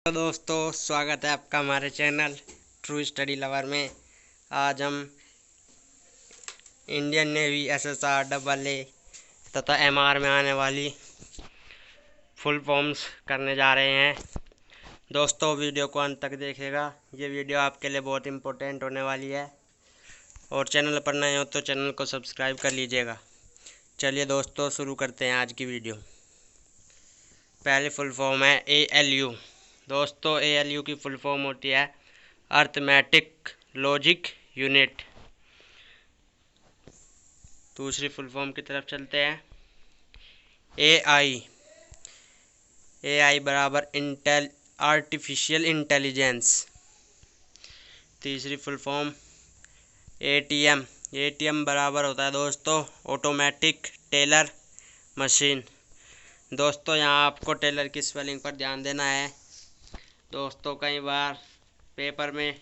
तो दोस्तों, स्वागत है आपका हमारे चैनल ट्रू स्टडी लवर में। आज हम इंडियन नेवी SSR AA तथा MR में आने वाली फुल फॉर्म्स करने जा रहे हैं। दोस्तों, वीडियो को अंत तक देखिएगा। ये वीडियो आपके लिए बहुत इम्पोर्टेंट होने वाली है और चैनल पर नए हो तो चैनल को सब्सक्राइब कर लीजिएगा। चलिए दोस्तों, शुरू करते हैं आज की वीडियो। पहली फुल फॉर्म है ALU। दोस्तों, ALU की फुल फॉर्म होती है अर्थमेटिक लॉजिक यूनिट। दूसरी फुल फॉर्म की तरफ चलते हैं। AI बराबर आर्टिफिशियल इंटेलिजेंस। तीसरी फुल फॉर्म ATM बराबर होता है दोस्तों ऑटोमेटिक टेलर मशीन। दोस्तों, यहाँ आपको टेलर की स्पेलिंग पर ध्यान देना है। दोस्तों, कई बार पेपर में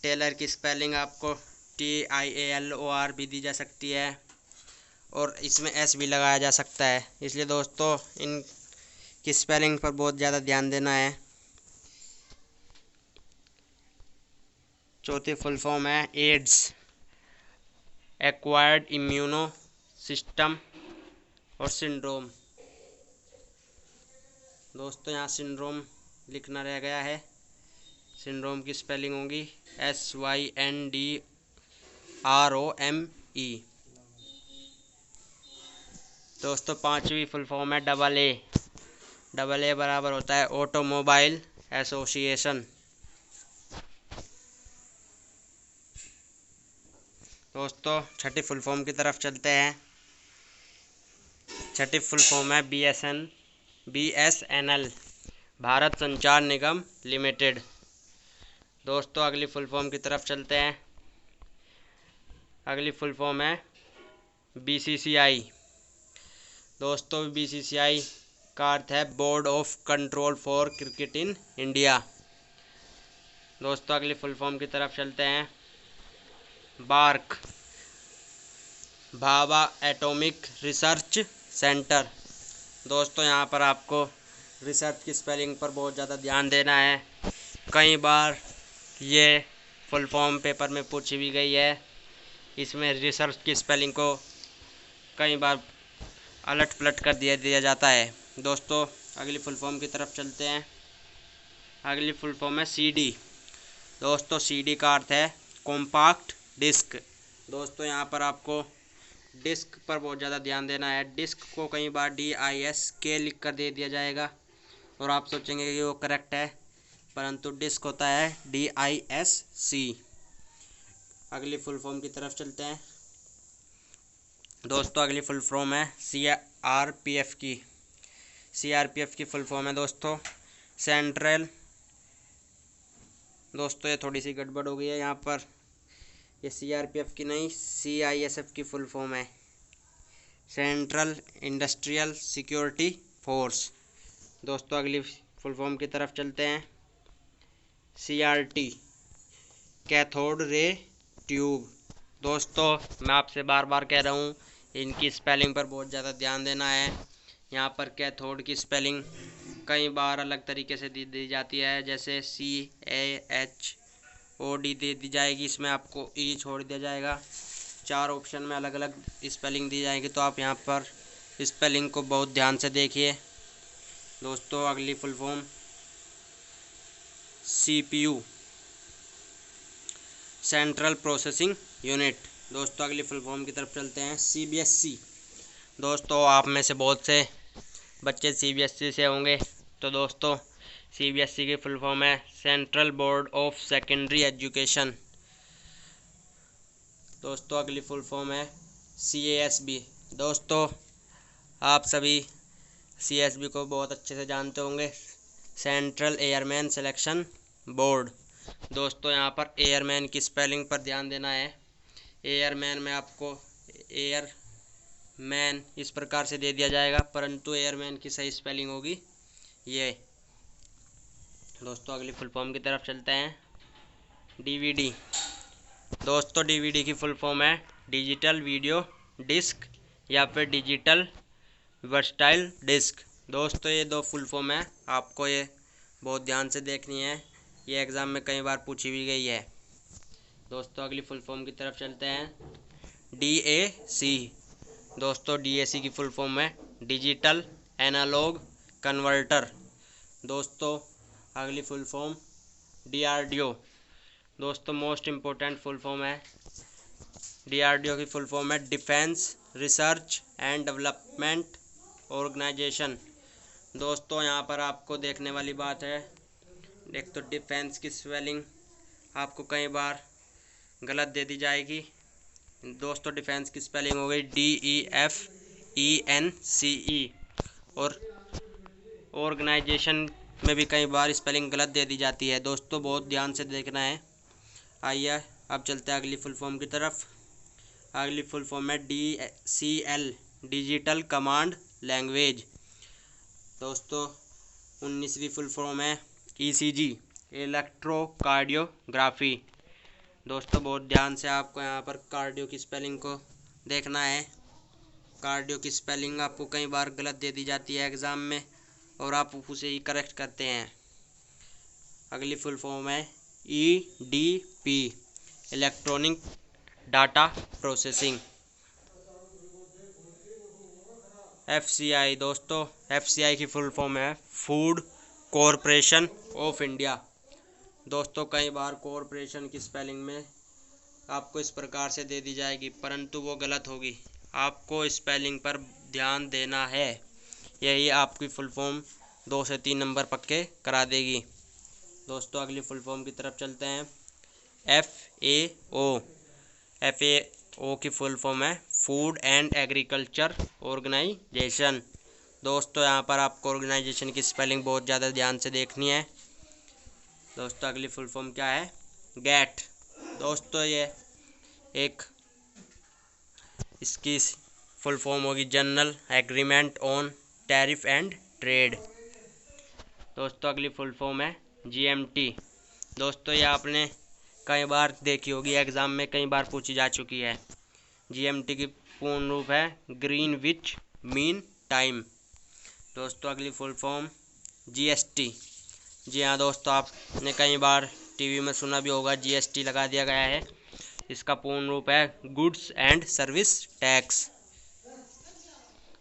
टेलर की स्पेलिंग आपको TIALOR भी दी जा सकती है और इसमें S भी लगाया जा सकता है, इसलिए दोस्तों इन की स्पेलिंग पर बहुत ज़्यादा ध्यान देना है। चौथी फुल फॉर्म है AIDS एक्वायर्ड इम्यूनो सिस्टम और सिंड्रोम। दोस्तों, यहाँ सिंड्रोम लिखना रह गया है। सिंड्रोम की स्पेलिंग होगी SYNDROME। दोस्तों, पांचवी फुल फॉर्म है AA बराबर होता है ऑटोमोबाइल एसोसिएशन। दोस्तों, छठी फुल फॉर्म की तरफ चलते हैं। छठी फुल फॉर्म है BSNL भारत संचार निगम लिमिटेड। दोस्तों, अगली फुल फॉर्म की तरफ चलते हैं। अगली फुल फॉर्म है BCCI। दोस्तों, BCCI का अर्थ है board of control for cricket in India. दोस्तों, अगली फुल फॉर्म की तरफ चलते हैं। BARC Bhabha atomic research centre. दोस्तों, यहाँ पर आपको रिसर्च की स्पेलिंग पर बहुत ज़्यादा ध्यान देना है। कई बार ये फुल फॉर्म पेपर में पूछी भी गई है। इसमें रिसर्च की स्पेलिंग को कई बार अलट पलट कर दिया जाता है। दोस्तों, अगली फुल फॉर्म की तरफ चलते हैं। अगली फुल फॉर्म है CD। दोस्तों, CD का अर्थ है कॉम्पैक्ट डिस्क। दोस्तों, यहाँ पर आपको डिस्क पर बहुत ज़्यादा ध्यान देना है। डिस्क को कई बार DISK लिख कर दे दिया जाएगा और आप सोचेंगे कि वो करेक्ट है, परंतु डिस्क होता है DISC। अगली फुल फॉर्म की तरफ चलते हैं। दोस्तों, अगली फुल फॉर्म है CRPF की। CRPF की फुल फॉर्म है दोस्तों सेंट्रल। दोस्तों, ये थोड़ी सी गड़बड़ हो गई है यहाँ पर। ये CRPF की नहीं, CISF की फुल फॉर्म है सेंट्रल इंडस्ट्रियल सिक्योरिटी फोर्स। दोस्तों, अगली फुल फॉर्म की तरफ चलते हैं। CRT cathode ray tube. दोस्तों, मैं आपसे बार बार कह रहा हूँ, इनकी स्पेलिंग पर बहुत ज़्यादा ध्यान देना है। यहाँ पर कैथोड की स्पेलिंग कई बार अलग तरीके से दी जाती है, जैसे CAHOD दे दी जाएगी, इसमें आपको E छोड़ दिया जाएगा। 4 ऑप्शन में अलग अलग स्पेलिंग दी जाएगी, तो आप यहाँ पर स्पेलिंग को बहुत ध्यान से देखिए। दोस्तों, अगली full form CPU central processing unit. दोस्तों, अगली फुल फॉर्म की तरफ चलते हैं। CBSE। दोस्तों, आप में से बहुत से बच्चे CBSE से होंगे, तो दोस्तों CBSE की फुल फॉर्म है central board of secondary education. दोस्तों, अगली फुल फॉर्म है CASB। दोस्तों, आप सभी CASB को बहुत अच्छे से जानते होंगे, सेंट्रल एयरमैन सिलेक्शन बोर्ड। दोस्तों, यहाँ पर एयरमैन की स्पेलिंग पर ध्यान देना है। एयरमैन में आपको एयरमैन इस प्रकार से दे दिया जाएगा, परंतु एयरमैन की सही स्पेलिंग होगी ये। दोस्तों, अगली फुल फॉर्म की तरफ चलते हैं। DVD। दोस्तों, DVD की फुल फॉर्म है डिजिटल वीडियो डिस्क या फिर डिजिटल वर्सटाइल डिस्क। दोस्तों, ये 2 फुल फॉर्म है, आपको ये बहुत ध्यान से देखनी है, ये एग्ज़ाम में कई बार पूछी भी गई है। दोस्तों अगली फुल फॉर्म की तरफ चलते हैं। DAC। दोस्तों DAC की फुल फॉर्म है डिजिटल एनालॉग कन्वर्टर। दोस्तों अगली फुल फॉर्म DRDO। दोस्तों मोस्ट इम्पोर्टेंट फुल फॉर्म है। DRDO की फुल फॉर्म है defence research and development organisation. दोस्तों यहाँ पर आपको देखने वाली बात है, एक तो डिफेंस की स्पेलिंग आपको कई बार गलत दे दी जाएगी। दोस्तों डिफेंस की स्पेलिंग हो गई DEFENCE, और ऑर्गेनाइजेशन में भी कई बार स्पेलिंग गलत दे दी जाती है। दोस्तों बहुत ध्यान से देखना है। आइए अब चलते हैं अगली फुल फॉर्म की तरफ। अगली फुल फॉर्म है DCL डिजिटल कमांड लैंग्वेज। दोस्तों 19वीं फुल फॉर्म है ECG इलेक्ट्रोकार्डियोग्राफी। दोस्तों बहुत ध्यान से आपको यहाँ पर कार्डियो की स्पेलिंग को देखना है। कार्डियो की स्पेलिंग आपको कई बार गलत दे दी जाती है एग्ज़ाम में, और आप उसे ही करेक्ट करते हैं। अगली फुल फॉर्म है EDP electronic data processing. FCI। दोस्तों FCI की फुल फॉर्म है फूड कॉरपोरेशन ऑफ इंडिया। दोस्तों कई बार कॉरपोरेशन की स्पेलिंग में आपको इस प्रकार से दे दी जाएगी, परंतु वो गलत होगी। आपको स्पेलिंग पर ध्यान देना है, यही आपकी फुल फॉर्म 2 से 3 नंबर पक्के करा देगी। दोस्तों अगली फुल फॉर्म की तरफ चलते हैं। FAO। FAO की फुल फॉर्म है फूड एंड एग्रीकल्चर ऑर्गेनाइजेशन। दोस्तों यहाँ पर आपको ऑर्गेनाइजेशन की स्पेलिंग बहुत ज़्यादा ध्यान से देखनी है। दोस्तों अगली फुल फॉर्म क्या है? GATT। दोस्तों ये एक इसकी फुल फॉर्म होगी general agreement on tariff and trade. दोस्तों अगली फुल फॉर्म है GMT। दोस्तों ये आपने कई बार देखी होगी, एग्ज़ाम में कई बार पूछी जा चुकी है। GMT की पूर्ण रूप है ग्रीनविच मीन टाइम। दोस्तों अगली फुल फॉर्म GST। जी हाँ दोस्तों, आपने कई बार टीवी में सुना भी होगा, GST लगा दिया गया है। इसका पूर्ण रूप है गुड्स एंड सर्विस टैक्स।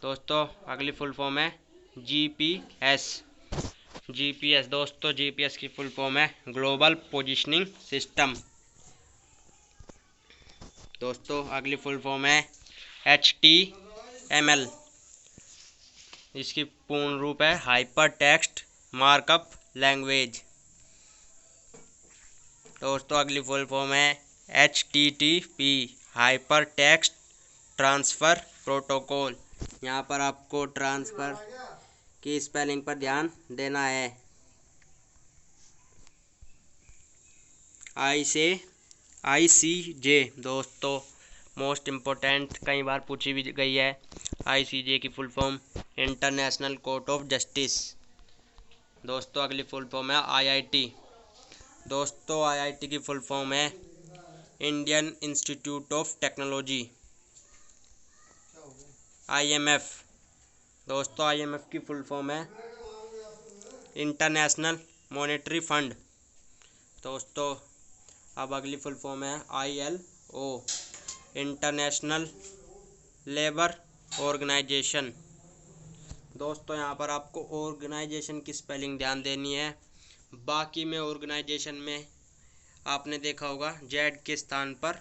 दोस्तों अगली फुल फॉर्म है GPS। दोस्तों GPS की फुल फॉर्म है ग्लोबल पोजिशनिंग सिस्टम। दोस्तों अगली फुल फॉर्म है HTML। इसकी पूर्ण रूप है हाइपर टेक्स्ट मार्कअप लैंग्वेज। दोस्तों अगली फुल फॉर्म है HTTP hyper text transfer protocol. यहाँ पर आपको ट्रांसफ़र की स्पेलिंग पर ध्यान देना है। ICJ। दोस्तों मोस्ट इम्पोर्टेंट, कई बार पूछी भी गई है। ICJ की full form international court of justice. दोस्तों अगली फुल फॉर्म है IIT। दोस्तों IIT की फुल फॉर्म है Indian institute of technology. IMF। दोस्तों IMF की फुल फॉर्म है इंटरनेशनल मॉनेटरी फंड। दोस्तों अब अगली फुल फॉर्म है ILO इंटरनेशनल लेबर ऑर्गेनाइजेशन। दोस्तों यहाँ पर आपको ऑर्गेनाइजेशन की स्पेलिंग ध्यान देनी है। बाकी में ऑर्गेनाइजेशन में आपने देखा होगा Z के स्थान पर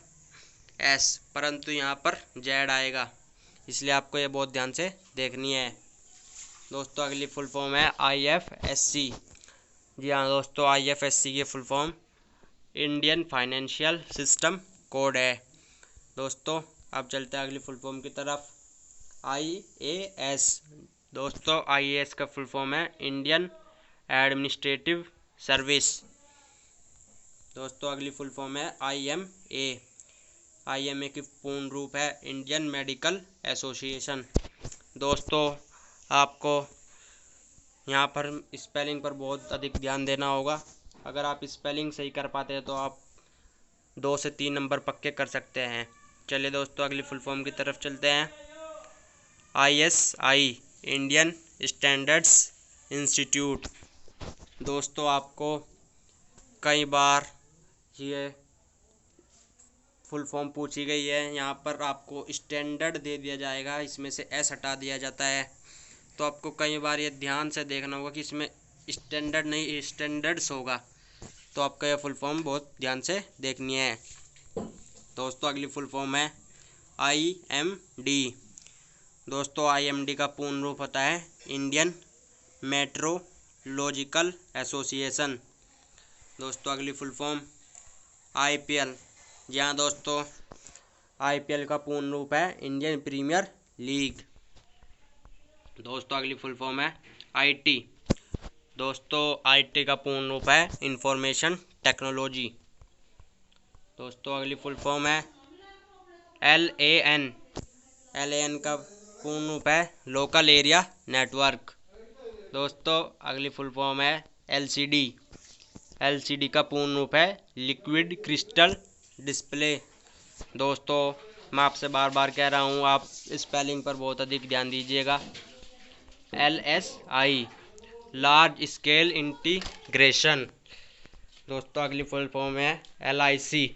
S, परंतु यहाँ पर Z आएगा, इसलिए आपको ये बहुत ध्यान से देखनी है। दोस्तों अगली फुल फॉर्म है IFSC। जी हाँ दोस्तों, IFSC की full form Indian financial system code है। दोस्तों अब चलते हैं अगली फुल फॉर्म की तरफ। IAS। दोस्तों IAS का फुल फॉर्म है इंडियन एडमिनिस्ट्रेटिव सर्विस। दोस्तों अगली फुल फॉर्म है IMA। IMA की पूर्ण रूप है इंडियन मेडिकल एसोसिएशन। दोस्तों आपको यहाँ पर स्पेलिंग पर बहुत अधिक ध्यान देना होगा। अगर आप स्पेलिंग सही कर पाते हैं तो आप 2 से 3 नंबर पक्के कर सकते हैं। चलिए दोस्तों अगली फुल फॉर्म की तरफ चलते हैं। ISI Indian standards institute. दोस्तों आपको कई बार ये फुल फॉर्म पूछी गई है। यहाँ पर आपको स्टैंडर्ड दे दिया जाएगा, इसमें से एस हटा दिया जाता है। तो आपको कई बार ये ध्यान से देखना होगा कि इसमें स्टैंडर्ड नहीं स्टैंडर्ड्स होगा। तो आपका यह फुल फॉर्म बहुत ध्यान से देखनी है। दोस्तों अगली फुल फॉर्म है IMD। दोस्तों IMD का पूर्ण रूप होता है इंडियन मेट्रोलॉजिकल एसोसिएशन। दोस्तों अगली फुल फॉर्म IPL। जी हाँ दोस्तों, IPL का पूर्ण रूप है इंडियन प्रीमियर लीग। दोस्तों अगली फुल फॉर्म है IT। दोस्तों IT का पूर्ण रूप है इंफॉर्मेशन टेक्नोलॉजी। दोस्तों अगली फुल फॉर्म है LAN। LAN का पूर्ण रूप है लोकल एरिया नेटवर्क। दोस्तों अगली फुल फॉर्म है LCD। LCD का पूर्ण रूप है लिक्विड क्रिस्टल डिस्प्ले। दोस्तों मैं आपसे बार बार कह रहा हूँ, आप स्पेलिंग पर बहुत अधिक ध्यान दीजिएगा। LSI large scale integration. दोस्तों अगली फुल फॉर्म है LIC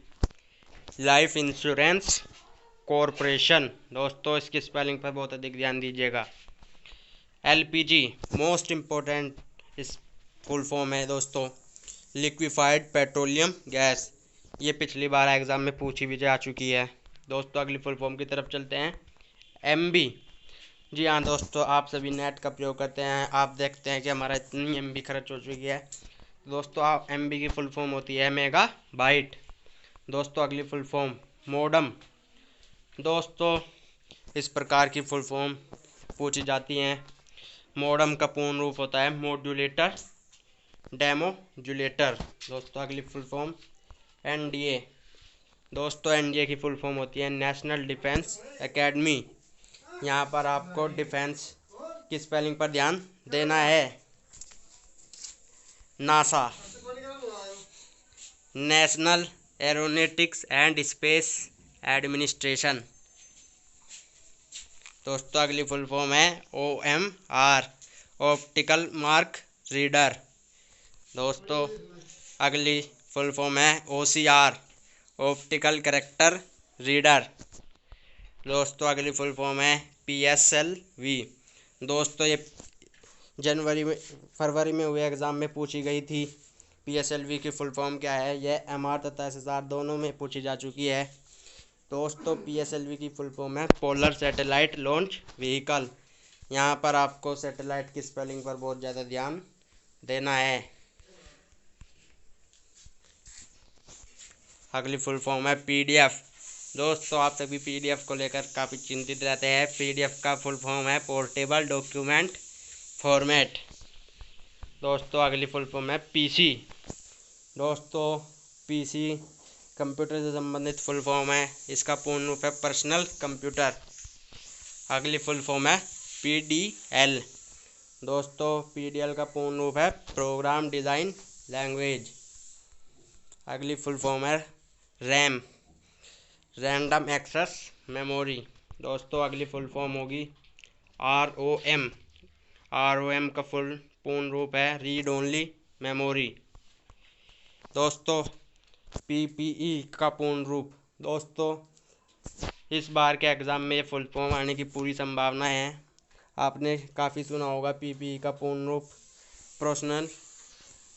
लाइफ इंश्योरेंस कॉरपोरेशन। दोस्तों इसकी स्पेलिंग पर बहुत अधिक ध्यान दीजिएगा। LPG मोस्ट इम्पोर्टेंट इस फुल फॉर्म है दोस्तों लिक्विफाइड पेट्रोलियम गैस। ये पिछली बार एग्ज़ाम में पूछी भी जा चुकी है। दोस्तों अगली फुल फॉर्म की तरफ चलते हैं MB। जी हाँ दोस्तों, आप सभी नेट का प्रयोग करते हैं, आप देखते हैं कि हमारा इतनी MB खर्च हो चुकी है। दोस्तों आप MB की फुल फॉर्म होती है मेगा बाइट। दोस्तों अगली फुल फॉर्म मोडम। दोस्तों इस प्रकार की फुल फॉर्म पूछी जाती हैं। मोडम का पूर्ण रूप होता है मॉड्यूलेटर डेमोजुलेटर। दोस्तों अगली फुल फॉर्म NDA। दोस्तों NDA की फुल फॉर्म होती है नेशनल डिफेंस एकेडमी। यहाँ पर आपको डिफेंस की स्पेलिंग पर ध्यान देना है। NASA national aeronautics and space administration. दोस्तों अगली फुल फॉर्म है OMR ऑप्टिकल मार्क रीडर। दोस्तों अगली फुल फॉर्म है OCR ऑप्टिकल कैरेक्टर रीडर। दोस्तों अगली फुल फॉर्म है PSLV। दोस्तों ये फरवरी में हुए एग्ज़ाम में पूछी गई थी। PSLV की फुल फॉर्म क्या है, यह MR तथा SSR दोनों में पूछी जा चुकी है। दोस्तों PSLV की फुल फॉर्म है पोलर सैटेलाइट लॉन्च व्हीकल। यहाँ पर आपको सैटेलाइट की स्पेलिंग पर बहुत ज़्यादा ध्यान देना है। अगली फुल फॉर्म है PDF। दोस्तों आप सभी PDF को लेकर काफ़ी चिंतित रहते हैं। PDF का फुल फॉर्म है पोर्टेबल डॉक्यूमेंट फॉर्मेट। दोस्तों अगली फुल फॉर्म है PC। दोस्तों PC कंप्यूटर से संबंधित फुल फॉर्म है, इसका पूर्ण रूप है पर्सनल कंप्यूटर। अगली फुल फॉर्म है PDL। दोस्तों PDL का पूर्ण रूप है प्रोग्राम डिज़ाइन लैंग्वेज। अगली फुल फॉर्म है RAM रैंडम एक्सेस मेमोरी। दोस्तों अगली फुल फॉर्म होगी ROM। ROM का पूर्ण रूप है रीड ओनली मेमोरी। दोस्तों PPE का पूर्ण रूप। दोस्तों इस बार के एग्ज़ाम में ये फुल फॉर्म आने की पूरी संभावना है। आपने काफ़ी सुना होगा PPE का पूर्ण रूप पर्सनल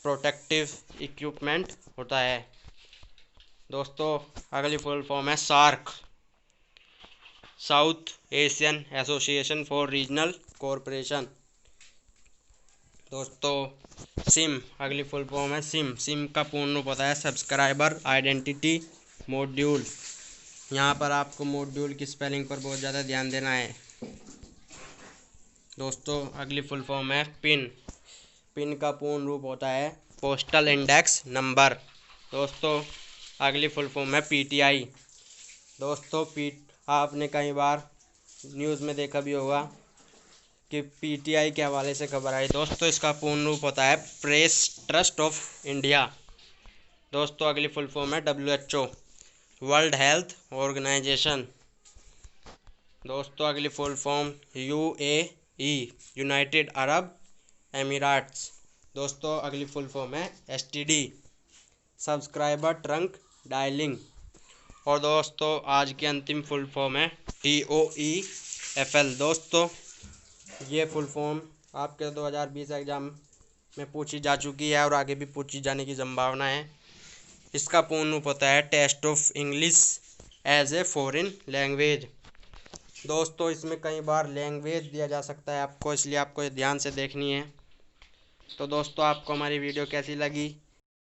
प्रोटेक्टिव इक्विपमेंट होता है। दोस्तों अगली फुल फॉर्म है SAARC south Asian association for regional cooperation. दोस्तों SIM अगली फुल फॉर्म है SIM का पूर्ण रूप होता है सब्सक्राइबर आइडेंटिटी मॉड्यूल। यहाँ पर आपको मॉड्यूल की स्पेलिंग पर बहुत ज़्यादा ध्यान देना है। दोस्तों अगली फुल फॉर्म है पिन का पूर्ण रूप होता है पोस्टल इंडेक्स नंबर। दोस्तों अगली फुल फॉर्म है PTI। दोस्तों आपने कई बार न्यूज़ में देखा भी होगा कि PTI के हवाले से खबर आई। दोस्तों इसका पूर्ण रूप होता है प्रेस ट्रस्ट ऑफ इंडिया। दोस्तों अगली फुल फॉर्म है WHO वर्ल्ड हेल्थ ऑर्गेनाइजेशन। दोस्तों अगली full form UAE United Arab Emirates. दोस्तों अगली फुल फॉर्म है STD, सब्सक्राइबर ट्रंक डायलिंग। और दोस्तों आज की अंतिम फुल फॉर्म है TOEFL। दोस्तों ये फुल फॉर्म आपके 2020 एग्ज़ाम में पूछी जा चुकी है और आगे भी पूछी जाने की संभावना है। इसका पूर्ण रूप होता है test of English as a foreign language. दोस्तों इसमें कई बार लैंग्वेज दिया जा सकता है आपको, इसलिए आपको ये ध्यान से देखनी है। तो दोस्तों आपको हमारी वीडियो कैसी लगी